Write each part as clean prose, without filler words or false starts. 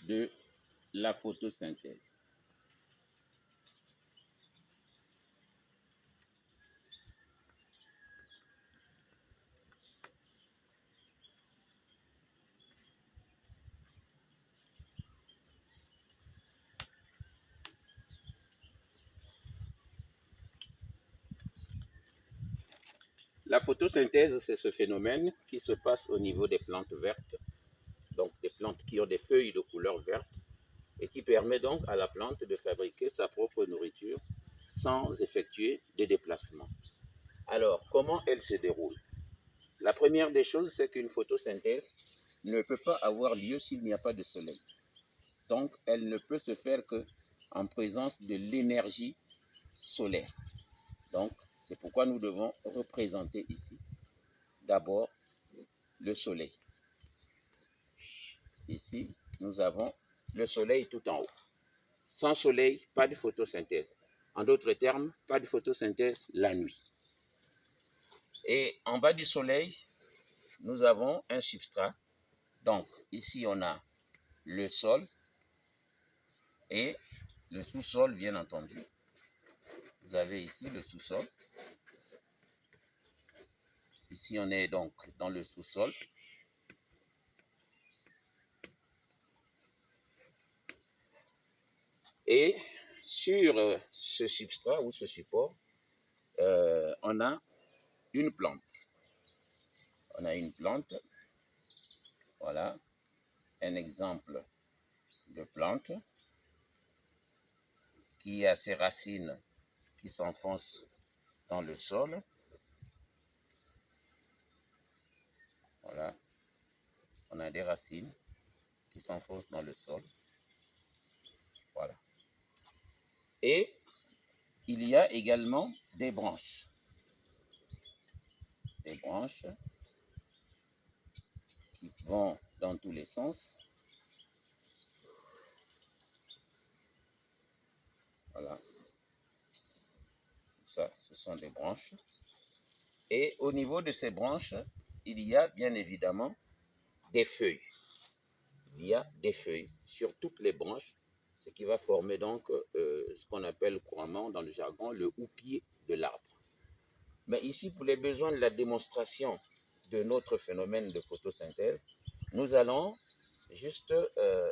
de la photosynthèse. La photosynthèse, c'est ce phénomène qui se passe au niveau des plantes vertes, donc des plantes qui ont des feuilles de couleur verte, et qui permet donc à la plante de fabriquer sa propre nourriture sans effectuer de déplacement. Alors, comment elle se déroule? La première des choses, c'est qu'une photosynthèse ne peut pas avoir lieu s'il n'y a pas de soleil. Donc, elle ne peut se faire qu'en présence de l'énergie solaire. Donc, c'est pourquoi nous devons représenter ici d'abord le soleil. Ici, nous avons le soleil tout en haut. Sans soleil, pas de photosynthèse. En d'autres termes, pas de photosynthèse la nuit. Et en bas du soleil, nous avons un substrat. Donc, ici, on a le sol et le sous-sol, bien entendu. Vous avez ici le sous-sol. Ici, on est donc dans le sous-sol. Et sur ce substrat ou ce support, on a une plante. On a une plante. Voilà un exemple de plante qui a ses racines qui s'enfoncent dans le sol. Voilà. On a des racines qui s'enfoncent dans le sol. Voilà. Et il y a également des branches. Des branches qui vont dans tous les sens. Voilà. Ça, ce sont des branches. Et au niveau de ces branches, il y a bien évidemment des feuilles. Il y a des feuilles sur toutes les branches, ce qui va former donc ce qu'on appelle couramment dans le jargon le houppier de l'arbre. Mais ici, pour les besoins de la démonstration de notre phénomène de photosynthèse, nous allons juste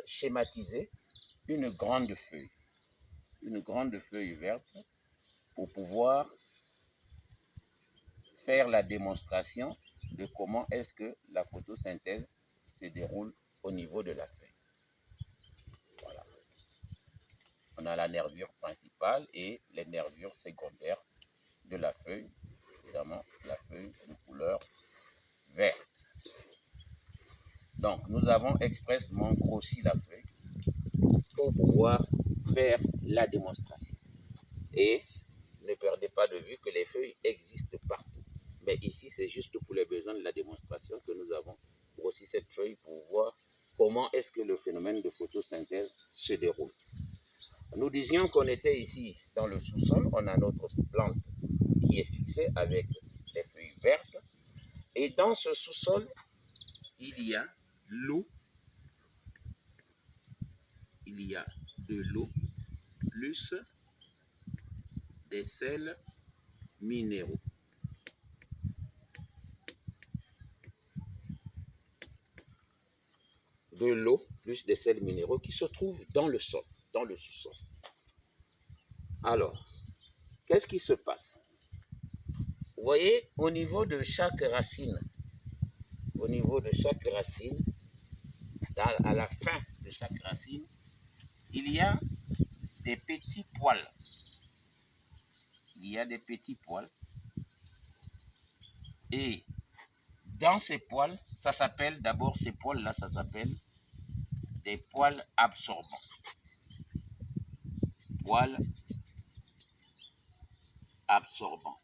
schématiser une grande feuille verte pour pouvoir faire la démonstration de comment est-ce que la photosynthèse se déroule au niveau de la feuille. Voilà. On a la nervure principale et les nervures secondaires de la feuille, évidemment la feuille de couleur verte. Donc, nous avons expressément grossi la feuille pour pouvoir faire la démonstration. Et ne perdez pas de vue que les feuilles existent partout. Mais ici, c'est juste pour les besoins de la démonstration que nous avons grossi cette feuille pour voir comment est-ce que le phénomène de photosynthèse se déroule. Nous disions qu'on était ici dans le sous-sol, on a notre plante qui est fixée avec des feuilles vertes. Et dans ce sous-sol, il y a l'eau. Il y a de l'eau plus des sels minéraux. De l'eau plus des sels minéraux qui se trouvent dans le sol, dans le sous-sol. Alors, qu'est-ce qui se passe? Vous voyez, au niveau de chaque racine, à la fin de chaque racine, il y a des petits poils. Et dans ces poils, ça s'appelle d'abord, ces poils-là, ça s'appelle des poils absorbants. Poils absorbants.